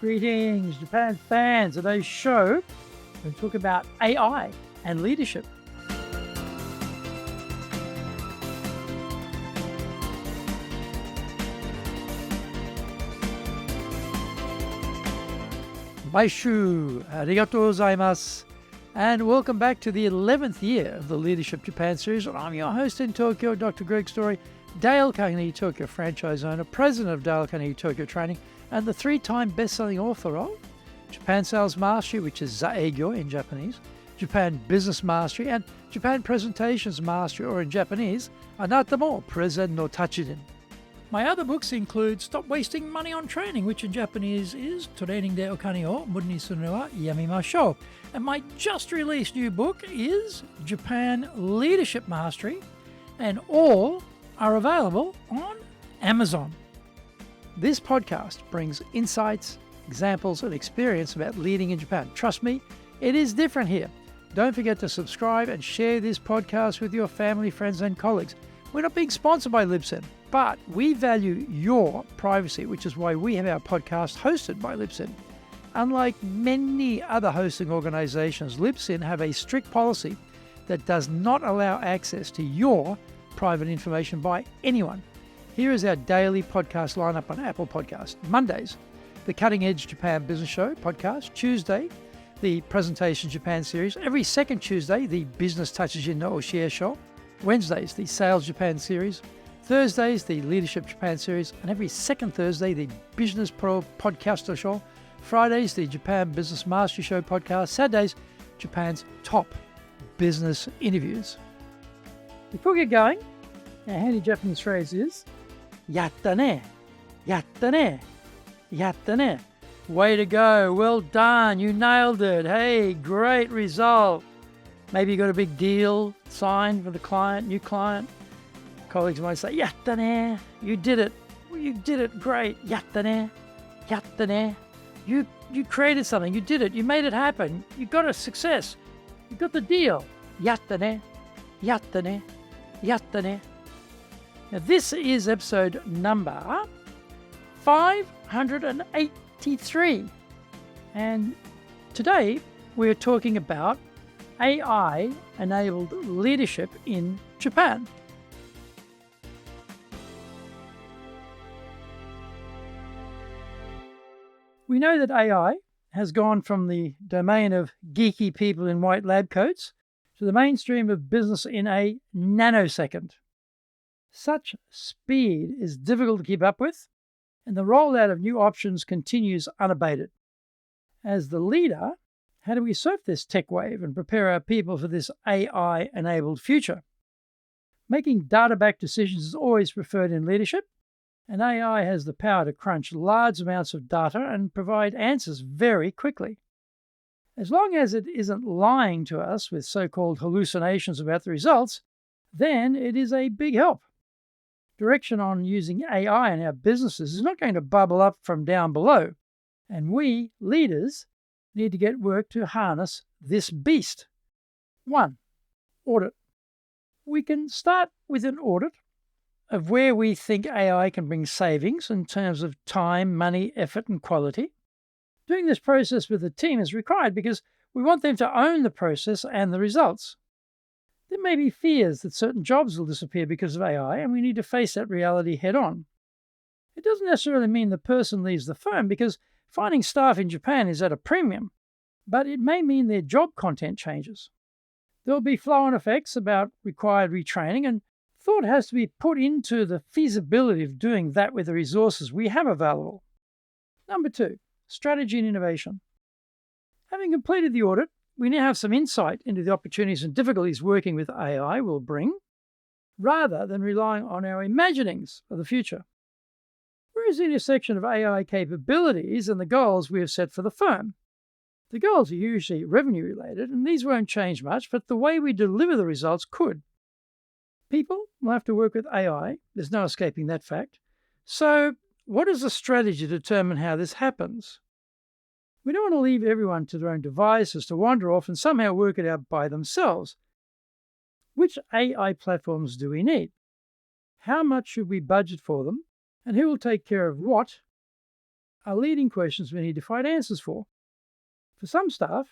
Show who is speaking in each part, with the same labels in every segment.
Speaker 1: Greetings, Japan fans. Today's show, we talk about AI and leadership. Baishu, arigatou gozaimasu. And welcome back to the 11th year of the Leadership Japan series. I'm your host in Tokyo, Dr. Greg Story, Dale Carnegie Tokyo franchise owner, president of Dale Carnegie Tokyo Training, and the three-time best-selling author of Japan Sales Mastery, which is Zaegyo in Japanese, Japan Business Mastery, and Japan Presentations Mastery, or in Japanese, Anata mo Prezen no Tachiden. My other books include Stop Wasting Money on Training, which in Japanese is Training de Okane o Muda ni suru no wa yamimashou. And my just-released new book is Japan Leadership Mastery, and all are available on Amazon. This podcast brings insights, examples, and experience about leading in Japan. Trust me, it is different here. Don't forget to subscribe and share this podcast with your family, friends, and colleagues. We're not being sponsored by Libsyn, but we value your privacy, which is why we have our podcast hosted by Libsyn. Unlike many other hosting organizations, Libsyn have a strict policy that does not allow access to your private information by anyone. Here is our daily podcast lineup on Apple Podcasts. Mondays, the Cutting Edge Japan Business Show podcast. Tuesday, the Presentation Japan series. Every second Tuesday, the Business Tatsujin no Oshie Show. Wednesdays, the Sales Japan series. Thursdays, the Leadership Japan series. And every second Thursday, the Business Pro Podcaster Show. Fridays, the Japan Business Mastery Show podcast. Saturdays, Japan's top business interviews. Before we get going, our handy Japanese phrase is yatta ne, yatta ne, yatta ne. Way to go, well done, you nailed it. Hey, great result. Maybe you got a big deal signed for the client, new client. Colleagues might say, yatta ne, you did it. You did it great, yatta ne, yatta ne. You created something, you did it, you made it happen. You got a success, you got the deal. Yatta ne, yatta ne, yatta ne. Now, this is episode number 583. And today we're talking about AI-enabled leadership in Japan. We know that AI has gone from the domain of geeky people in white lab coats to the mainstream of business in a nanosecond. Such speed is difficult to keep up with, and the rollout of new options continues unabated. As the leader, how do we surf this tech wave and prepare our people for this AI-enabled future? Making data-backed decisions is always preferred in leadership, and AI has the power to crunch large amounts of data and provide answers very quickly. As long as it isn't lying to us with so-called hallucinations about the results, then it is a big help. Direction on using AI in our businesses is not going to bubble up from down below, and we, leaders, need to get work to harness this beast. 1. Audit. We can start with an audit of where we think AI can bring savings in terms of time, money, effort, and quality. Doing this process with the team is required because we want them to own the process and the results. There may be fears that certain jobs will disappear because of AI, and we need to face that reality head on. It doesn't necessarily mean the person leaves the firm, because finding staff in Japan is at a premium, but it may mean their job content changes. There will be flow-on effects about required retraining, and thought has to be put into the feasibility of doing that with the resources we have available. Number 2, strategy and innovation. Having completed the audit, we now have some insight into the opportunities and difficulties working with AI will bring, rather than relying on our imaginings of the future. Where is the intersection of AI capabilities and the goals we have set for the firm? The goals are usually revenue-related, and these won't change much, but the way we deliver the results could. People will have to work with AI. There's no escaping that fact. So, what is the strategy to determine how this happens? We don't want to leave everyone to their own devices to wander off and somehow work it out by themselves. Which AI platforms do we need? How much should we budget for them? And who will take care of what are leading questions we need to find answers for. For some staff,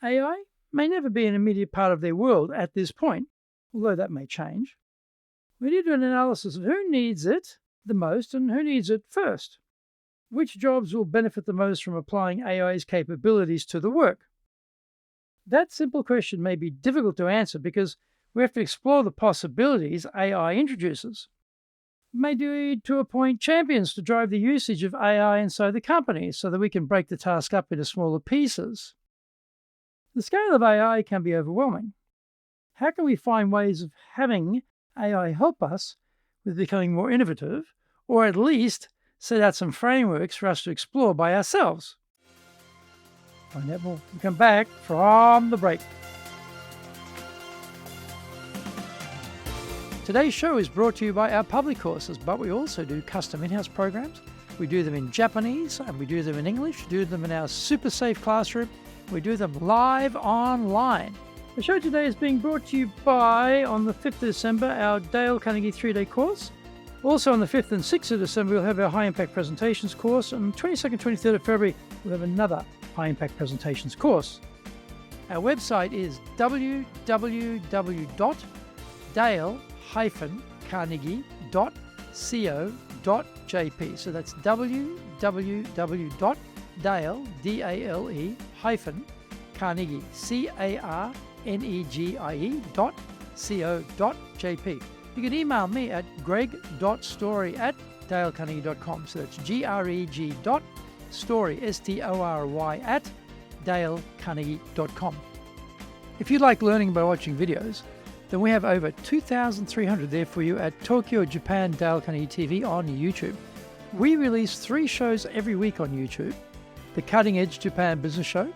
Speaker 1: AI may never be an immediate part of their world at this point, although that may change. We need to do an analysis of who needs it the most and who needs it first. Which jobs will benefit the most from applying AI's capabilities to the work? That simple question may be difficult to answer because we have to explore the possibilities AI introduces. It may need to appoint champions to drive the usage of AI inside the company so that we can break the task up into smaller pieces. The scale of AI can be overwhelming. How can we find ways of having AI help us with becoming more innovative, or at least set out some frameworks for us to explore by ourselves? Find out more when we come back from the break. Today's show is brought to you by our public courses, but we also do custom in-house programs. We do them in Japanese and we do them in English, do them in our super safe classroom. We do them live online. The show today is being brought to you by, on the 5th of December, our Dale Carnegie 3-day course. Also on the 5th and 6th of December, we'll have our High Impact Presentations course. And 22nd, 23rd of February, we'll have another High Impact Presentations course. Our website is www.dale-carnegie.co.jp. So that's www.dale-carnegie, CARNEGIE.co.jp. You can email me at greg.story@dalecarnegie.com. So that's greg.story, STORY, @dalecarnegie.com. If you like learning by watching videos, then we have over 2,300 there for you at Tokyo, Japan, Dale Carnegie TV on YouTube. We release 3 shows every week on YouTube. The Cutting Edge Japan Business Show,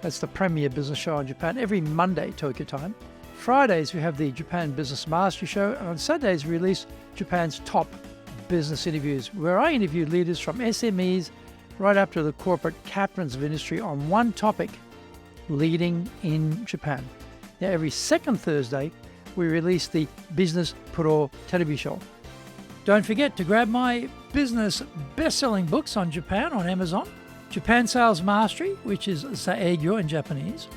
Speaker 1: that's the premier business show in Japan, every Monday, Tokyo time. Fridays, we have the Japan Business Mastery Show, and on Saturdays, we release Japan's top business interviews, where I interview leaders from SMEs right up to the corporate captains of industry on one topic, leading in Japan. Now, every second Thursday, we release the Business Pro Television Show. Don't forget to grab my business best-selling books on Japan on Amazon. Japan Sales Mastery, which is Saegyo in Japanese,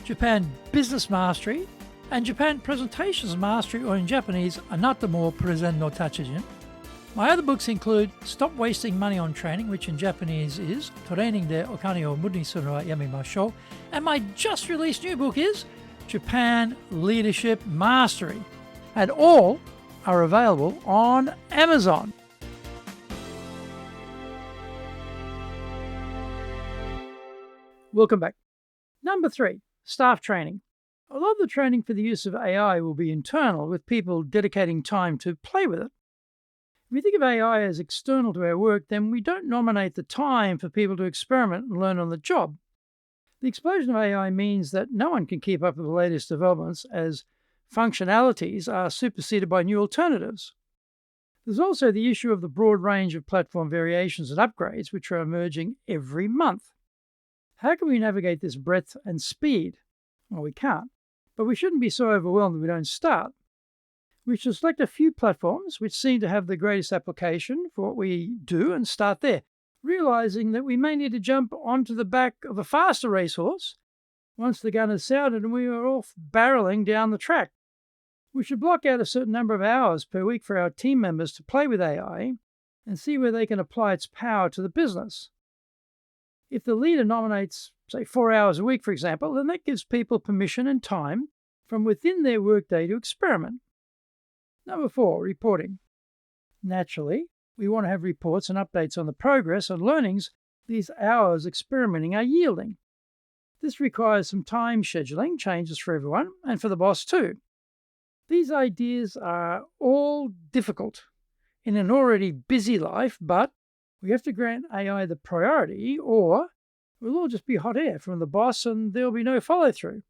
Speaker 1: Japan Business Mastery, and Japan Presentations Mastery, or in Japanese, Anata mo Presen no Tachijin. My other books include Stop Wasting Money on Training, which in Japanese is Training de Okane o Muru ni suru wa yamemashou, and my just released new book is Japan Leadership Mastery, and all are available on Amazon. Welcome back. Number 3, staff training. A lot of the training for the use of AI will be internal, with people dedicating time to play with it. If we think of AI as external to our work, then we don't nominate the time for people to experiment and learn on the job. The explosion of AI means that no one can keep up with the latest developments, as functionalities are superseded by new alternatives. There's also the issue of the broad range of platform variations and upgrades which are emerging every month. How can we navigate this breadth and speed? Well, we can't, but we shouldn't be so overwhelmed that we don't start. We should select a few platforms which seem to have the greatest application for what we do and start there, realizing that we may need to jump onto the back of a faster racehorse once the gun has sounded and we are off barreling down the track. We should block out a certain number of hours per week for our team members to play with AI and see where they can apply its power to the business. If the leader nominates, say, 4 hours a week, for example, then that gives people permission and time from within their workday to experiment. Number 4, reporting. Naturally, we want to have reports and updates on the progress and learnings these hours experimenting are yielding. This requires some time scheduling changes for everyone and for the boss too. These ideas are all difficult in an already busy life, but we have to grant AI the priority, or we'll all just be hot air from the boss and there'll be no follow-through.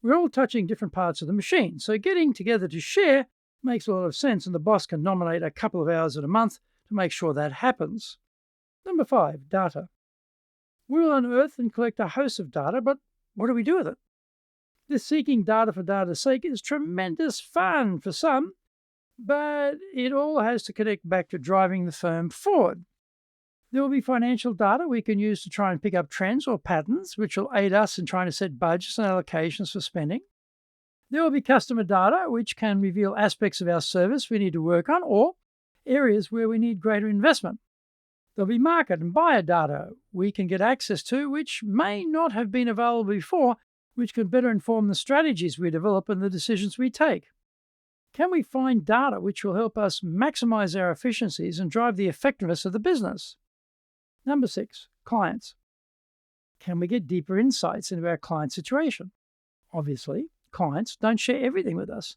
Speaker 1: We're all touching different parts of the machine, so getting together to share makes a lot of sense, and the boss can nominate a couple of hours in a month to make sure that happens. Number 5, data. We'll unearth and collect a host of data, but what do we do with it? This seeking data for data's sake is tremendous fun for some, but it all has to connect back to driving the firm forward. There will be financial data we can use to try and pick up trends or patterns, which will aid us in trying to set budgets and allocations for spending. There will be customer data, which can reveal aspects of our service we need to work on or areas where we need greater investment. There'll be market and buyer data we can get access to, which may not have been available before, which can better inform the strategies we develop and the decisions we take. Can we find data which will help us maximize our efficiencies and drive the effectiveness of the business? Number 6, clients. Can we get deeper insights into our client situation? Obviously, clients don't share everything with us,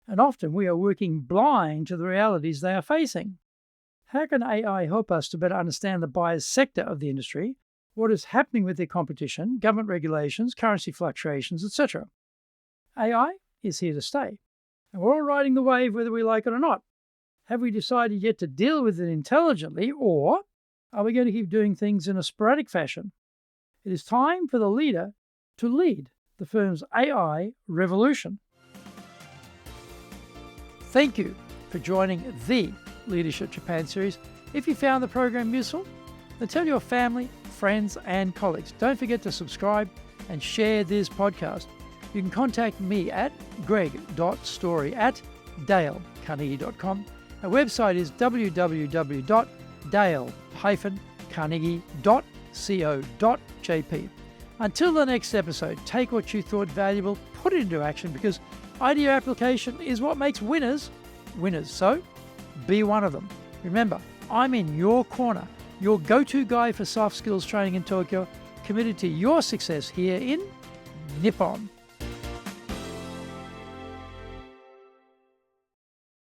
Speaker 1: and often we are working blind to the realities they are facing. How can AI help us to better understand the buyer's sector of the industry, what is happening with their competition, government regulations, currency fluctuations, etc.? AI is here to stay, and we're all riding the wave whether we like it or not. Have we decided yet to deal with it intelligently, or are we going to keep doing things in a sporadic fashion? It is time for the leader to lead the firm's AI revolution. Thank you for joining the Leadership Japan series. If you found the program useful, then tell your family, friends, and colleagues. Don't forget to subscribe and share this podcast. You can contact me at greg.story@dalecarnegie.com. Our website is www.dale-carnegie.co.jp. Until the next episode, take what you thought valuable, put it into action, because idea application is what makes winners winners. So, be one of them. Remember, I'm in your corner, your go-to guy for soft skills training in Tokyo, committed to your success here in Nippon.